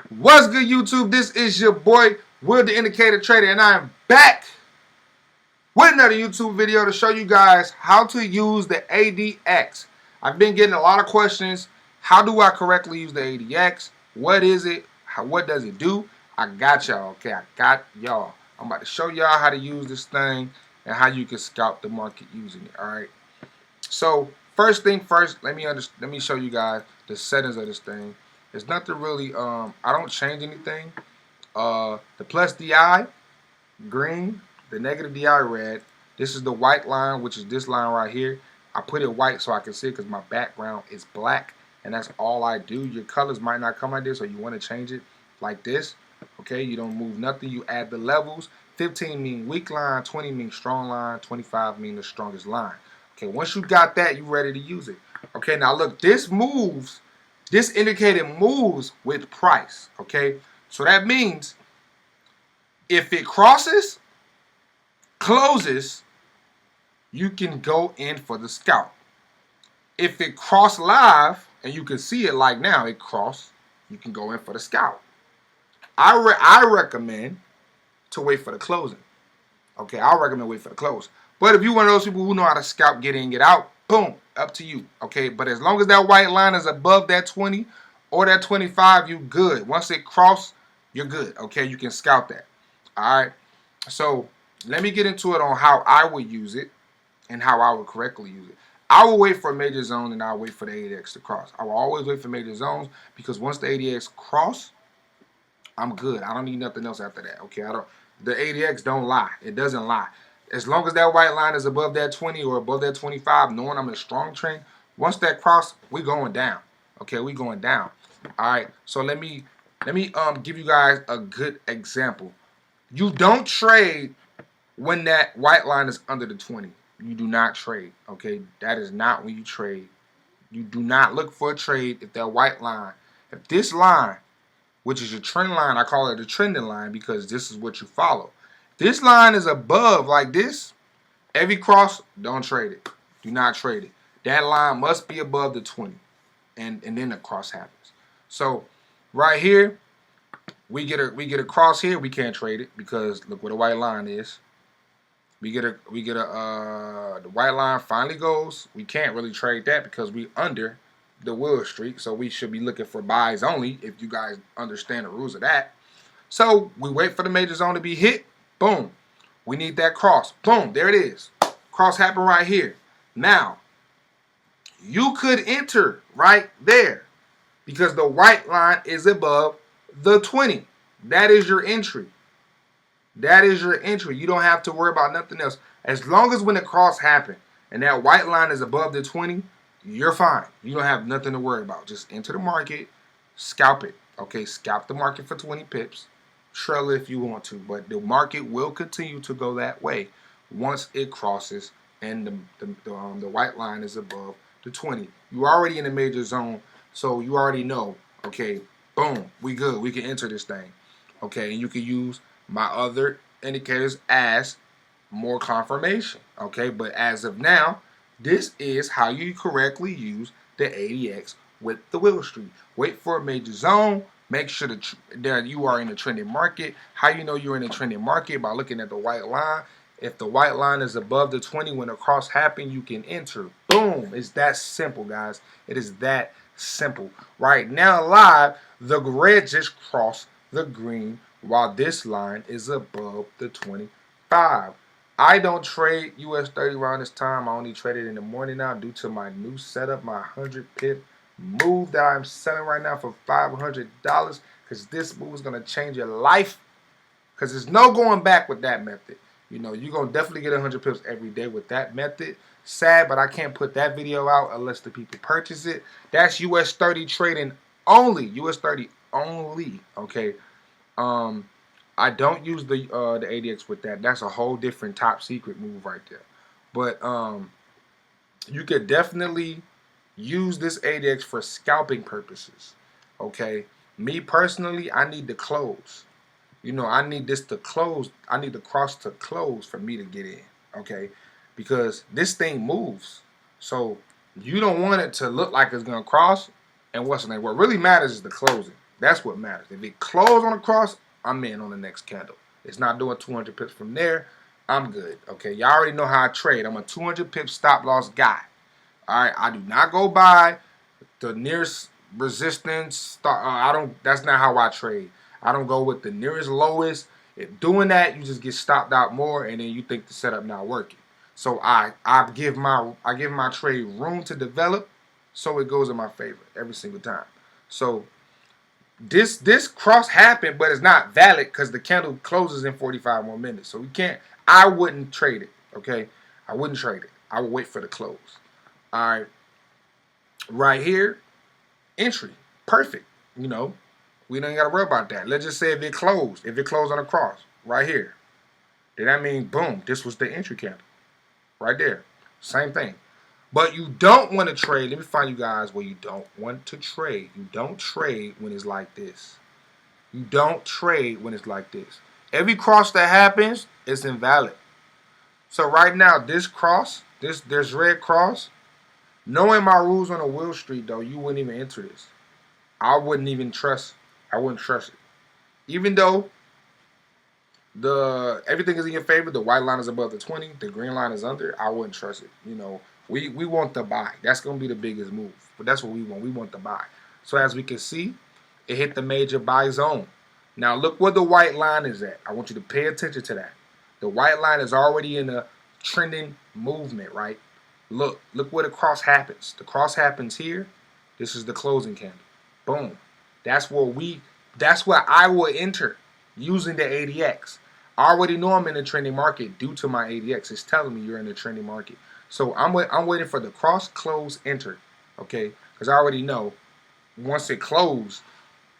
What's good, YouTube? This is your boy, Will the Indicator Trader, and I am back with another YouTube video to show you guys how to use the ADX. I've been getting a lot of questions. How do I correctly use the ADX? What is it? What does it do? I got y'all, okay? I got y'all. I'm about to show y'all how to use this thing and how you can scalp the market using it, all right? So, first thing first, let me show you guys the settings of this thing. It's nothing really, I don't change anything. The plus DI, green, the negative DI, red. This is the white line, which is this line right here. I put it white so I can see it because my background is black, and that's all I do. Your colors might not come like this, or you want to change it like this. Okay, you don't move nothing. You add the levels. 15 mean weak line, 20 mean strong line, 25 mean the strongest line. Okay, once you got that, you ready to use it. Okay, now look, this moves. This indicator moves with price. Okay, so that means if it crosses, closes, you can go in for the scalp. If it cross live, and you can see it like now, it cross, you can go in for the scalp. I recommend to wait for the closing. Okay, I recommend wait for the close. But if you're one of those people who know how to scalp, get in, get out, boom, up to you. Okay, but as long as that white line is above that 20 or that 25, you good. Once it cross, you're good. Okay, you can scalp that. All right. So let me get into it on how I would use it and how I would correctly use it. I will wait for a major zone and I'll wait for the ADX to cross. I will always wait for major zones because once the ADX cross, I'm good. I don't need nothing else after that. Okay, I don't. The ADX don't lie. It doesn't lie. As long as that white line is above that 20 or above that 25, knowing I'm in a strong trend, once that cross, we going down. Okay, we going down. All right. So let me give you guys a good example. You don't trade when that white line is under the 20. You do not trade. Okay, that is not when you trade. You do not look for a trade if that white line, if this line, which is your trend line, I call it the trending line because this is what you follow. This line is above like this. Every cross, don't trade it. Do not trade it. That line must be above the 20, and then the cross happens. So right here, we get a cross here. We can't trade it because look where the white line is. The white line finally goes. We can't really trade that because we under the Willstreet, so we should be looking for buys only if you guys understand the rules of that. So we wait for the major zone to be hit. Boom. We need that cross. Boom. There it is. Cross happened right here. Now, you could enter right there because the white line is above the 20. That is your entry. That is your entry. You don't have to worry about nothing else. As long as when the cross happened and that white line is above the 20, you're fine. You don't have nothing to worry about. Just enter the market, scalp it. Okay, scalp the market for 20 pips. Trail it if you want to, but the market will continue to go that way once it crosses and the white line is above the 20. You're already in the major zone, so you already know, okay, boom, we good. We can enter this thing. Okay, and you can use my other indicators as more confirmation. Okay, but as of now, this is how you correctly use the ADX with the Willstreet. Wait for a major zone. Make sure that you are in a trending market. How you know you're in a trending market? By looking at the white line. If the white line is above the 20 when the cross happens, you can enter. Boom. It's that simple, guys. It is that simple. Right now, live, the red just crossed the green while this line is above the 25. I don't trade US 30 around this time. I only trade it in the morning now due to my new setup, my 100 pip move that I'm selling right now for $500 because this move is going to change your life because there's no going back with that method. You know, you're going to definitely get 100 pips every day with that method. Sad, but I can't put that video out unless the people purchase it. That's US 30 trading only. US 30 only, okay? I don't use the ADX with that. That's a whole different top secret move right there. But you could definitely use this ADX for scalping purposes. Okay, me personally, I need to close. You know, I need this to close. I need the cross to close for me to get in. Okay, because this thing moves. So you don't want it to look like it's gonna cross. And what's the name? What really matters is the closing. That's what matters. If it closed on a cross, I'm in on the next candle. It's not doing 200 pips from there. I'm good. Okay, y'all already know how I trade. I'm a 200 pip stop loss guy. All right, I do not go by the nearest resistance. I don't. That's not how I trade. I don't go with the nearest lowest. If doing that, you just get stopped out more, and then you think the setup not working. So I give my trade room to develop, so it goes in my favor every single time. So this cross happened, but it's not valid because the candle closes in 45 more minutes. So we can't. I wouldn't trade it. Okay, I wouldn't trade it. I would wait for the close. All right, right here, entry, perfect. You know, we don't got to worry about that. Let's just say if it closed on a cross right here, then that means boom, this was the entry candle right there. Same thing. But you don't want to trade. Let me find you guys where you don't want to trade. You don't trade when it's like this. You don't trade when it's like this. Every cross that happens is invalid. So right now, this cross, this red cross, knowing my rules on a Willstreet though, you wouldn't even enter this. I wouldn't trust it. Even though everything is in your favor, the white line is above the 20, the green line is under, I wouldn't trust it. You know, we want the buy. That's gonna be the biggest move. But that's what we want. We want the buy. So as we can see, it hit the major buy zone. Now look where the white line is at. I want you to pay attention to that. The white line is already in a trending movement, right? Look where the cross happens. The cross happens here. This is the closing candle. Boom. That's where I will enter using the ADX. I already know I'm in a trending market due to my ADX. It's telling me you're in a trending market. So I'm waiting for the cross, close, enter. Okay? Because I already know once it closed,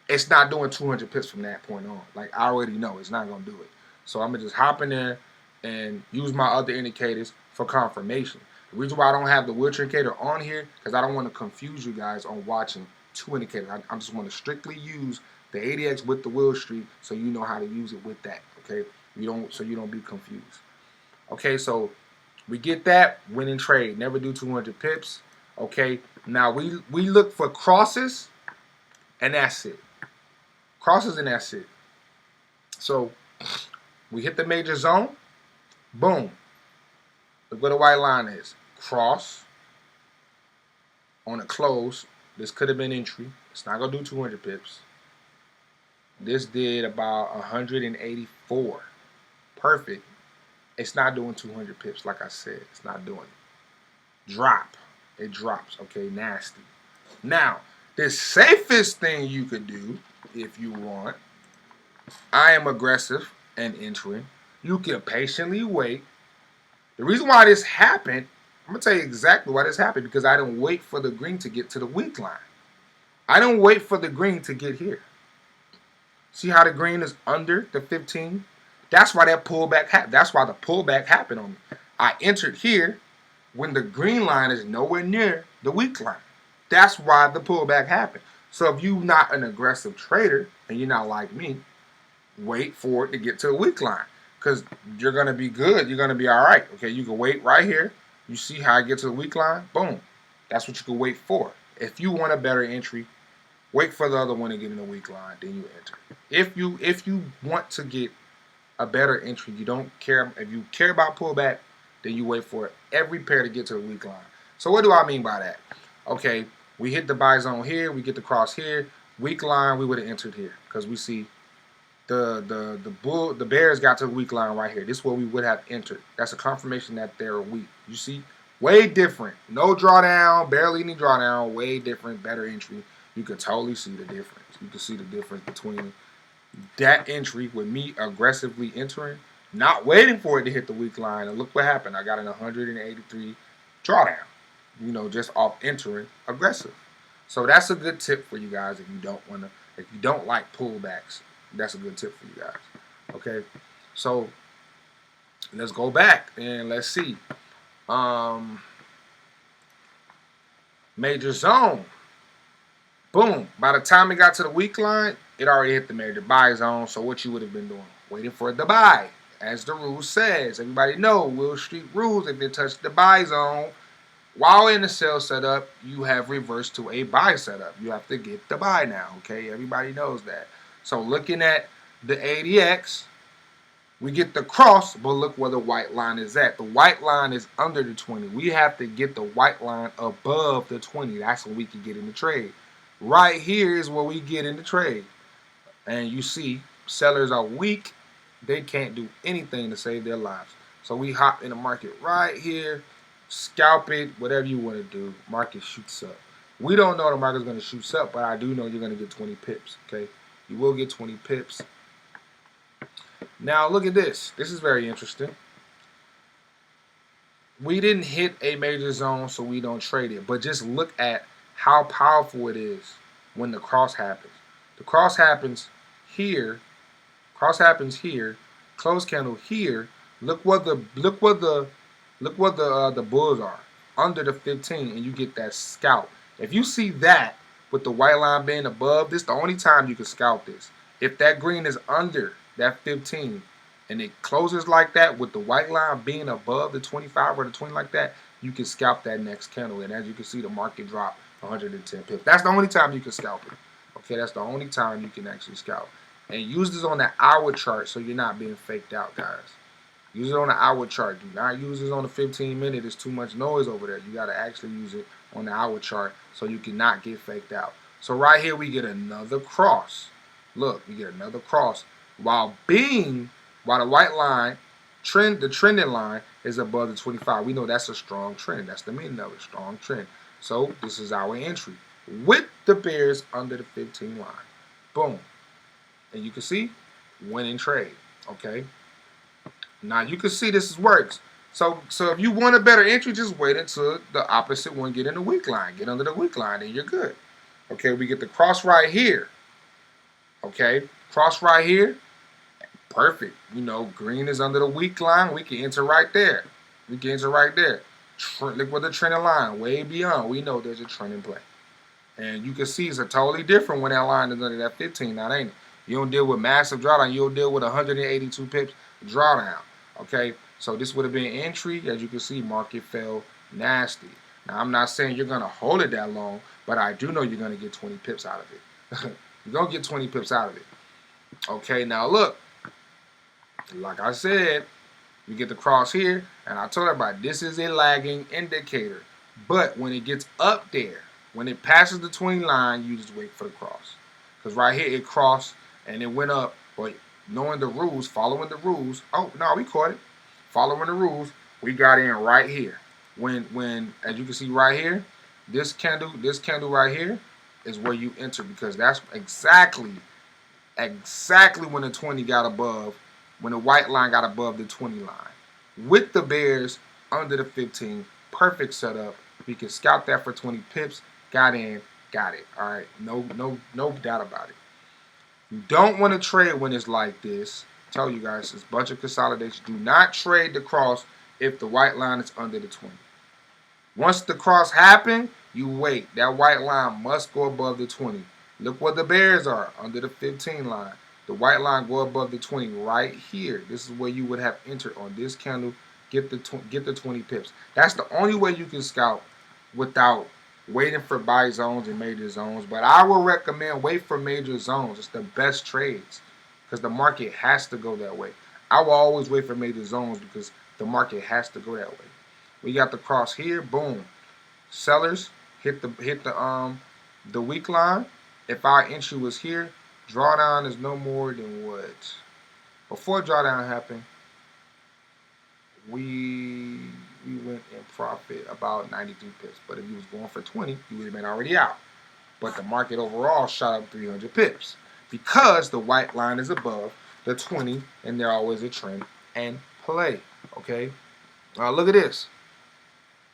it's not doing 200 pips from that point on. Like, I already know it's not going to do it. So I'm going to just hop in there and use my other indicators for confirmation. The reason why I don't have the Willstreet indicator on here because I don't want to confuse you guys on watching two indicators. I just want to strictly use the ADX with the Willstreet so you know how to use it with that. Okay? So you don't be confused. Okay, so we get that winning trade. Never do 200 pips. Okay, now we look for crosses, and that's it. Crosses and that's it. So we hit the major zone. Boom. Look where the white line is. Cross on a close. This could have been entry. It's not going to do 200 pips. This did about 184. Perfect. It's not doing 200 pips like I said. It's not doing it. Drop. It drops. Okay, nasty. Now, the safest thing you could do if you want, I am aggressive and entering. You can patiently wait. The reason why this happened, I'm going to tell you exactly why this happened, because I didn't wait for the green to get to the weak line. I didn't wait for the green to get here. See how the green is under the 15? That's why that pullback happened. That's why the pullback happened on me. I entered here when the green line is nowhere near the weak line. That's why the pullback happened. So if you're not an aggressive trader and you're not like me, wait for it to get to the weak line. Because you're going to be good. You're going to be all right. Okay, you can wait right here. You see how I get to the weak line? Boom. That's what you can wait for. If you want a better entry, wait for the other one to get in the weak line, then you enter. If you want to get a better entry, you don't care. If you care about pullback, then you wait for every pair to get to the weak line. So what do I mean by that? Okay, we hit the buy zone here. We get the cross here. Weak line, we would have entered here because we see the bears got to the weak line right here. This is where we would have entered. That's a confirmation that they're weak. You see, way different. No drawdown, barely any drawdown. Way different, better entry. You can totally see the difference. You can see the difference between that entry with me aggressively entering, not waiting for it to hit the weak line. And look what happened. I got an 183 drawdown. You know, just off entering aggressive. So that's a good tip for you guys if you don't like pullbacks. That's a good tip for you guys. Okay, so let's go back and let's see. Major zone. Boom. By the time it got to the weak line, it already hit the major buy zone. So what you would have been doing? Waiting for it to buy. As the rule says. Everybody know Willstreet rules. If it touched the buy zone, While in the sell setup, you have reversed to a buy setup. You have to get the buy now, okay? Everybody knows that. So looking at the ADX, we get the cross, but look where the white line is at. The white line is under the 20. We have to get the white line above the 20. That's when we can get in the trade. Right here is where we get in the trade. And you see, sellers are weak. They can't do anything to save their lives. So we hop in the market right here, scalp it, whatever you want to do. Market shoots up. We don't know the market's going to shoot up, but I do know you're going to get 20 pips, okay? You will get 20 pips. Now, look at this. This is very interesting. We didn't hit a major zone, so we don't trade it. But just look at how powerful it is when the cross happens. The cross happens here. Cross happens here. Close candle here. Look what the bulls are under the 15, and you get that scalp. If you see that with the white line being above, this is the only time you can scalp this. If that green is under that 15 and it closes like that with the white line being above the 25 or the 20 like that, you can scalp that next candle. And as you can see, the market drop 110 pips. That's the only time you can scalp it. Okay, that's the only time you can actually scalp. And use this on the hour chart so you're not being faked out, guys. Use it on the hour chart. Do not use this on the 15-minute. There's too much noise over there. You got to actually use it on the hour chart so you cannot get faked out. So right here we get another cross. Look, we get another cross. While the white line, the trending line is above the 25. We know that's a strong trend. That's the meaning of it, strong trend. So this is our entry with the bears under the 15 line. Boom. And you can see, winning trade. Okay. Now you can see this works. So if you want a better entry, just wait until the opposite one get in the weak line. Get under the weak line and you're good. Okay, we get the cross right here. Okay, cross right here. Perfect. You know, green is under the weak line. We can enter right there. We can enter right there. Look with the trending line, way beyond. We know there's a trend in play. And you can see it's a totally different when that line is under that 15 now, ain't it? You don't deal with massive drawdown. You'll deal with 182 pips drawdown. Okay, so this would have been entry. As you can see, market fell nasty. Now, I'm not saying you're going to hold it that long, but I do know you're going to get 20 pips out of it. You're going to get 20 pips out of it. Okay, now look. Like I said, we get the cross here, and I told everybody this is a lagging indicator. But when it gets up there, when it passes the 20 line, you just wait for the cross. Because right here, it crossed, and it went up. But knowing the rules, following the rules. Oh, no, we caught it. Following the rules, we got in right here. When as you can see right here, this candle right here is where you enter, because that's exactly when the 20 got above, when the white line got above the 20 line. With the bears under the 15, perfect setup. We can scalp that for 20 pips. Got in, got it. All right, no doubt about it. You don't want to trade when it's like this. I tell you guys, it's a bunch of consolidation. Do not trade the cross if the white line is under the 20. Once the cross happens, you wait. That white line must go above the 20. Look what the bears are, under the 15 line. The white line go above the 20 right here. This is where you would have entered on this candle. Get the 20 pips. That's the only way you can scalp without waiting for buy zones and major zones. But I will recommend wait for major zones. It's the best trades because the market has to go that way. I will always wait for major zones because the market has to go that way. We got the cross here. Boom. Sellers hit the weak line. If our entry was here, drawdown is no more than what? Before drawdown happened, we went in profit about 93 pips. But if you was going for 20, you would have been already out. But the market overall shot up 300 pips because the white line is above the 20, and they're always a trend and play. Okay. Look at this.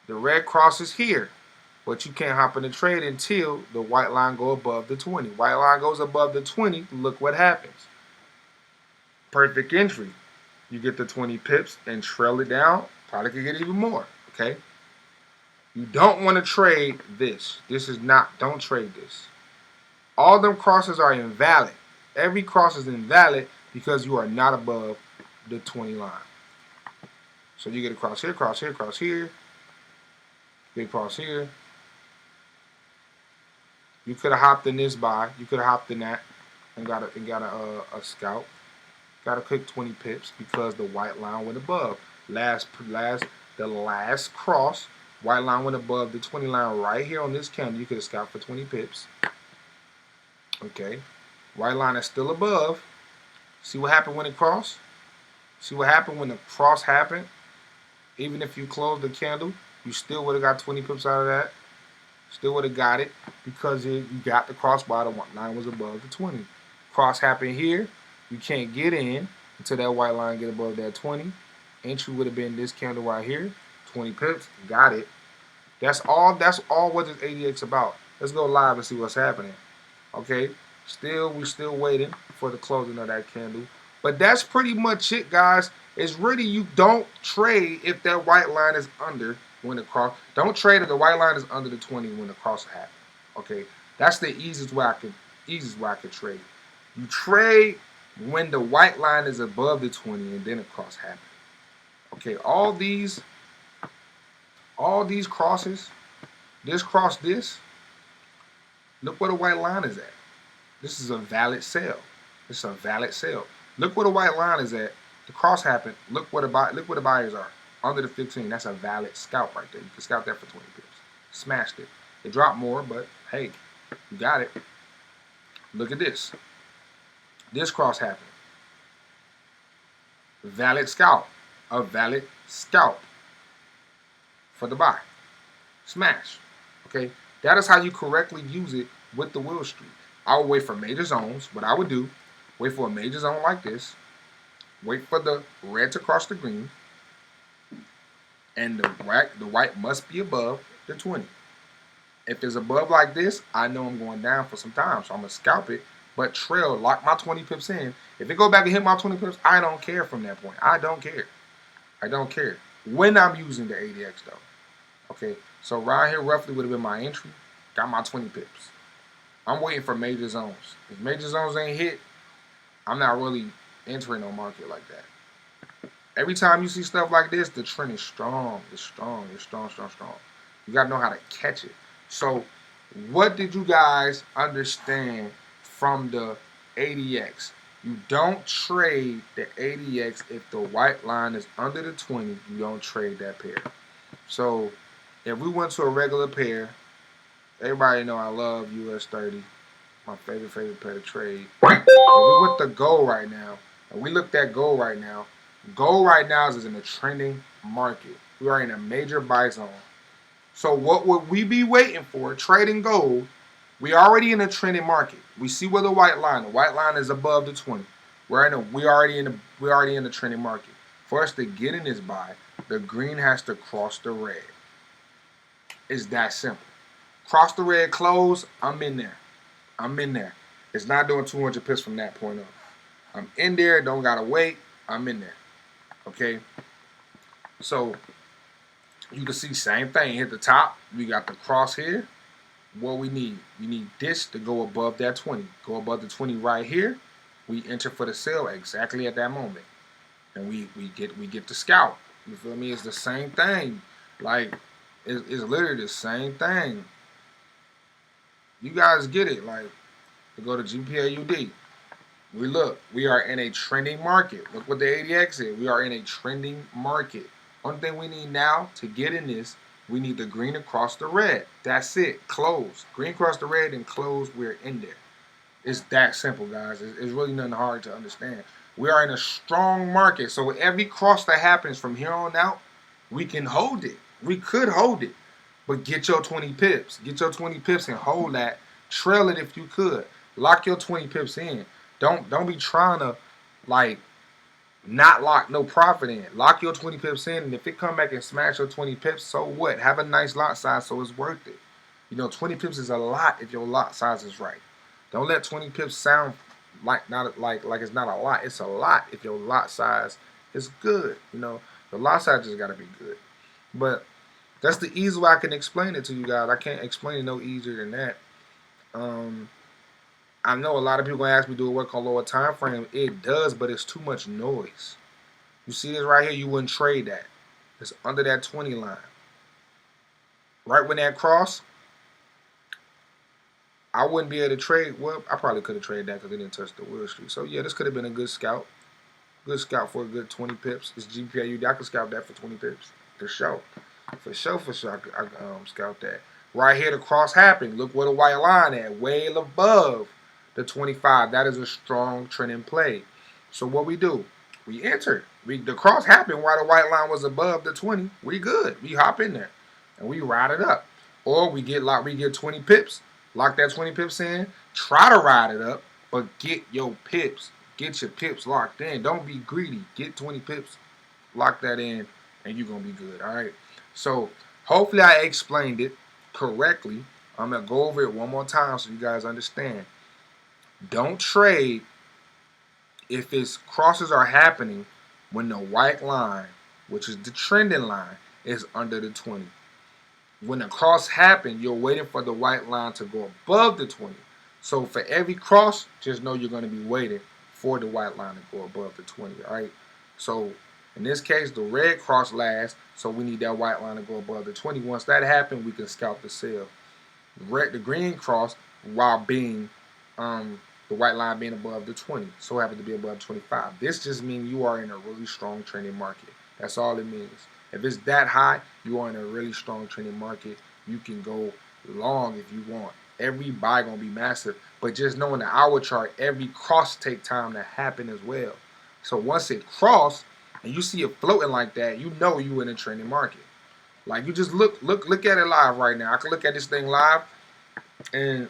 The red cross is here, but you can't hop in the trade until the white line go above the 20. White line goes above the 20. Look what happens. Perfect entry. You get the 20 pips and trail it down. Probably could get even more. Okay. You don't want to trade this. This is not. Don't trade this. All them crosses are invalid. Every cross is invalid because you are not above the 20 line. So you get a cross here, cross here, cross here. Big cross here. You could have hopped in this buy. You could have hopped in that and got a scalp. Got to click 20 pips because the white line went above. The last cross, white line went above the 20 line right here on this candle. You could have scalped for 20 pips. Okay, white line is still above. See what happened when it crossed? See what happened when the cross happened? Even if you closed the candle, you still would have got 20 pips out of that. Still would have got it because you got the cross bar. The line was above the 20. Cross happened here. You can't get in until that white line get above that 20. Entry would have been this candle right here. 20 pips. Got it. That's all what this ADX about. Let's go live and see what's happening. Okay. We're still waiting for the closing of that candle. But that's pretty much it, guys. It's really, you don't trade if that white line is under when the cross. Don't trade if the white line is under the 20 when the cross happens. Okay. That's the easiest way I could trade. You trade when the white line is above the 20 and then the cross happens. Okay, all these crosses, this cross this, look where the white line is at. This is a valid sell. This is a valid sell. Look where the white line is at. The cross happened. Look where the buyers are. Under the 15. That's a valid scalp right there. You can scalp that for 20 pips. Smashed it. It dropped more, but hey, you got it. Look at this. This cross happened. Valid scalp. A valid scalp for the buy. Smash. Okay? That is how you correctly use it with the Willstreet. I would wait for major zones. What I would do, wait for a major zone like this. Wait for the red to cross the green. And the white must be above the 20. If it's above like this, I know I'm going down for some time. So I'm going to scalp it. But trail, lock my 20 pips in. If it go back and hit my 20 pips, I don't care from that point. I don't care. I don't care. When I'm using the ADX though. Okay, so right here roughly would have been my entry. Got my 20 pips. I'm waiting for major zones. If major zones ain't hit, I'm not really entering no market like that. Every time you see stuff like this, the trend is strong. It's strong. It's strong, strong, strong. You got to know how to catch it. So what did you guys understand from the ADX? You don't trade the ADX if the white line is under the 20. You don't trade that pair. So if we went to a regular pair, everybody know I love US 30. My favorite pair to trade. If we went to gold right now, and we looked at gold right now is in a trending market. We are in a major buy zone. So what would we be waiting for? Trading gold. We already in a trending market. We see where the white line is above the 20. We already in the trending market. For us to get in this buy, the green has to cross the red. It's that simple. Cross the red, close, I'm in there. I'm in there. It's not doing 200 pips from that point on. I'm in there, don't gotta wait, I'm in there. Okay? So you can see same thing. Hit the top, we got the cross here. What we need this to go above that 20. Go above the 20 right here. We enter for the sell exactly at that moment. And we get the scalp. You feel me? It's the same thing. Like, it's literally the same thing. You guys get it. Like, to go to GPAUD. We are in a trending market. Look what the ADX is. We are in a trending market. One thing we need now to get in this, we need the green across the red. That's it. Close. Green across the red and close. We're in there. It's that simple, guys. It's really nothing hard to understand. We are in a strong market. So every cross that happens from here on out, we can hold it. We could hold it. But get your 20 pips. Get your 20 pips and hold that. Trail it if you could. Lock your 20 pips in. Don't be trying to, like, not lock no profit in. Lock your 20 pips in, and if it come back and smash your 20 pips, so what? Have a nice lot size so it's worth it. You know, 20 pips is a lot if your lot size is right. Don't let 20 pips sound like it's not a lot. It's a lot if your lot size is good. You know, the lot size just gotta be good. But that's the easy way I can explain it to you guys. I can't explain it no easier than that. I know a lot of people gonna ask me, do it work on lower time frame? It does, but it's too much noise. You see this right here? You wouldn't trade that. It's under that 20 line. Right when that cross, I wouldn't be able to trade. Well, I probably could have traded that because they didn't touch the Willstreet. So yeah, this could have been a good scout. Good scout for a good 20 pips. It's GPIU. I could scout that for 20 pips. For sure. For sure, for sure. I could scout that. Right here, the cross happened. Look where the white line at. Way above the 25. That is a strong trending play. So what we do, we enter. The cross happened while the white line was above the 20. We good. We hop in there. And we ride it up. Or we get 20 pips. Lock that 20 pips in. Try to ride it up. But get your pips. Get your pips locked in. Don't be greedy. Get 20 pips, lock that in, and you're going to be good. All right. So hopefully I explained it correctly. I'm going to go over it one more time so you guys understand. Don't trade if its crosses are happening when the white line, which is the trending line, is under the 20. When the cross happens, you're waiting for the white line to go above the 20. So for every cross, just know you're going to be waiting for the white line to go above the 20, all right? So in this case, the red cross last, so we need that white line to go above the 20. Once that happens, we can scalp the sell. The green cross, while being the white line being above the 20, so happens to be above 25. This just means you are in a really strong trending market. That's all it means. If it's that high, you are in a really strong trending market. You can go long if you want. Every buy gonna be massive, but just knowing the hour chart, every cross take time to happen as well. So once it cross and you see it floating like that, you know you in a trending market. Like you just look at it live right now. I can look at this thing live, and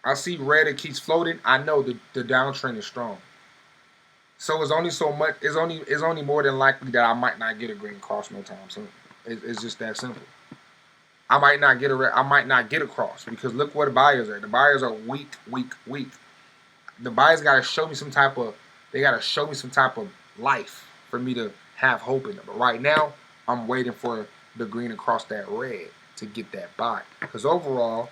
I see red. It keeps floating. I know the downtrend is strong. So it's only so much. It's only more than likely that I might not get a green cross no time soon. It's just that simple. I might not get a cross because look where the buyers are. The buyers are weak. The buyers gotta show me some type of. They gotta show me some type of life for me to have hope in them. But right now, I'm waiting for the green across that red to get that buy. Because overall,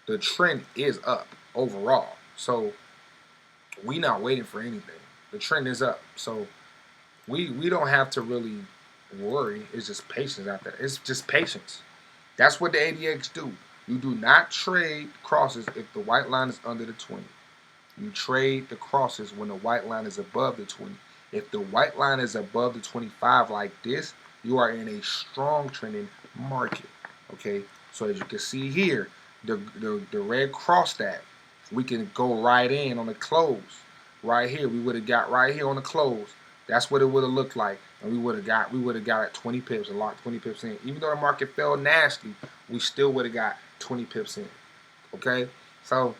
the trend is up overall. So we not waiting for anything. The trend is up. So we don't have to really worry. It's just patience out there. It's just patience. That's what the ADX do. You do not trade crosses if the white line is under the 20. You trade the crosses when the white line is above the 20. If the white line is above the 25 like this, you are in a strong trending market. Okay, so as you can see here, the red cross that we can go right in on the close. Right here, we would have got right here on the close. That's what it would have looked like, and we would have got at 20 pips and locked 20 pips in. Even though the market fell nasty, we still would have got 20 pips in. Okay, so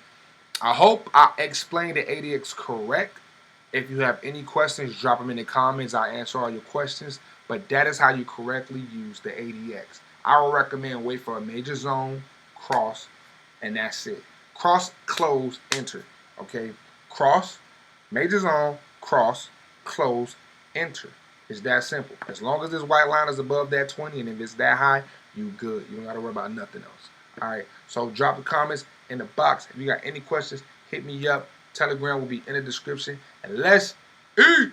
I hope I explained the ADX correct. If you have any questions, drop them in the comments. I answer all your questions. But that is how you correctly use the ADX. I would recommend wait for a major zone, cross, and that's it. Cross, close, enter. Okay? Cross, major zone, cross, close, enter. It's that simple. As long as this white line is above that 20, and if it's that high, you good. You don't got to worry about nothing else. All right? So drop the comments in the box. If you got any questions, hit me up. Telegram will be in the description. And let's eat!